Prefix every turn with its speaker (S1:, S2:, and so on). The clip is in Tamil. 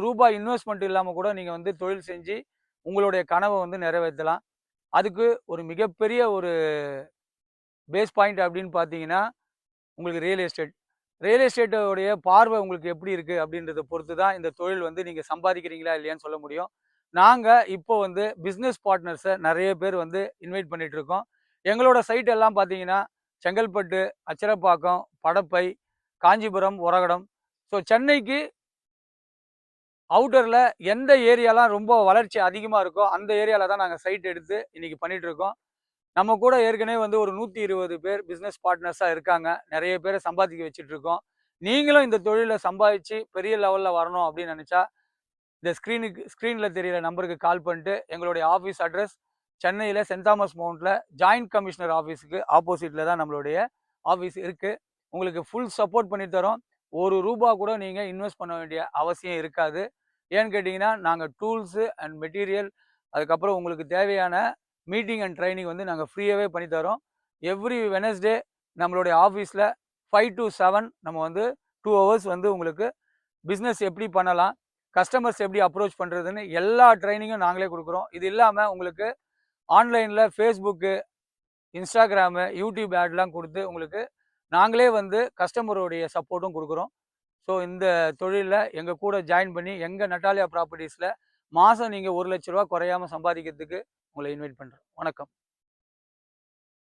S1: ரூபாய் இன்வெஸ்ட்மெண்ட் இல்லாமல் கூட நீங்கள் வந்து தொழில் செஞ்சு உங்களுடைய கனவை வந்து நிறைவேற்றலாம். அதுக்கு ஒரு மிகப்பெரிய ஒரு பேஸ் பாயிண்ட் அப்படின்னு பார்த்தீங்கன்னா, உங்களுக்கு ரியல் எஸ்டேட். ரியல் எஸ்டேட்டோடைய பார்வை உங்களுக்கு எப்படி இருக்குது அப்படின்றத பொறுத்து தான் இந்த தொழில் வந்து நீங்கள் சம்பாதிக்கிறீங்களா இல்லையான்னு சொல்ல முடியும். நாங்க இப்போ வந்து பிஸ்னஸ் பார்ட்னர்ஸை நிறைய பேர் வந்து இன்வைட் பண்ணிட்டு இருக்கோம். எங்களோட சைட் எல்லாம் பார்த்தீங்கன்னா, செங்கல்பட்டு, அச்சரப்பாக்கம், படப்பை, காஞ்சிபுரம், ஒரகடம். ஸோ சென்னைக்கு அவுட்டர்ல எந்த ஏரியாலாம் ரொம்ப வளர்ச்சி அதிகமா இருக்கோ, அந்த ஏரியால தான் நாங்க சைட் எடுத்து இன்னைக்கு பண்ணிட்டு இருக்கோம். நம்ம கூட ஏற்கனவே வந்து ஒரு 120 பேர் பிசினஸ் பார்ட்னர்ஸா இருக்காங்க. நிறைய பேரை சம்பாதிக்க வச்சுட்டு இருக்கோம். நீங்களும் இந்த தொழில சம்பாதிச்சு பெரிய லெவல்ல வரணும் அப்படின்னு நினைச்சா, இந்த ஸ்க்ரீன்ல தெரியிற நம்பருக்கு கால் பண்ணிட்டு எங்களுடைய ஆஃபீஸ் அட்ரஸ் சென்னையில சென்ட் தாமஸ் மவுண்ட்ல ஜாயிண்ட் கமிஷனர் ஆஃபீஸுக்கு ஆப்போசிட்ல தான் நம்மளுடைய ஆஃபீஸ் இருக்கு. உங்களுக்கு ஃபுல் சப்போர்ட் பண்ணி தரோம். ரூபா கூட நீங்க இன்வெஸ்ட் பண்ண வேண்டிய அவசியம் இருக்காது. ஏன்னு கேட்டிங்கன்னா, நாங்க டூல்ஸு அண்ட் மெட்டீரியல், அதுக்கப்புறம் உங்களுக்கு தேவையான மீட்டிங் அண்ட் ட்ரைனிங் வந்து நாங்க ஃப்ரீயாவே பண்ணி தரோம். எவ்ரி வெட்னஸ்டே நம்மளுடைய ஆஃபீஸில் 5 to 7 நம்ம வந்து 2 ஹவர்ஸ் வந்து உங்களுக்கு பிஸ்னஸ் எப்படி பண்ணலாம், கஸ்டமர்ஸ் எப்படி அப்ரோச் பண்ணுறதுன்னு எல்லா ட்ரைனிங்கும் நாங்களே கொடுக்குறோம். இது இல்லாமல் உங்களுக்கு ஆன்லைனில் ஃபேஸ்புக்கு, இன்ஸ்டாகிராமு, யூடியூப் ஆட்லாம் கொடுத்து உங்களுக்கு நாங்களே வந்து கஸ்டமருடைய சப்போர்ட்டும் கொடுக்குறோம். ஸோ இந்த தொழிலில் எங்கள் கூட ஜாயின் பண்ணி எங்கள் நட்டாலியா ப்ராப்பர்ட்டிஸில் மாதம் நீங்கள் ரூ. 1,00,000 குறையாமல் சம்பாதிக்கிறதுக்கு உங்களை இன்வைட் பண்ணுறோம். வணக்கம்.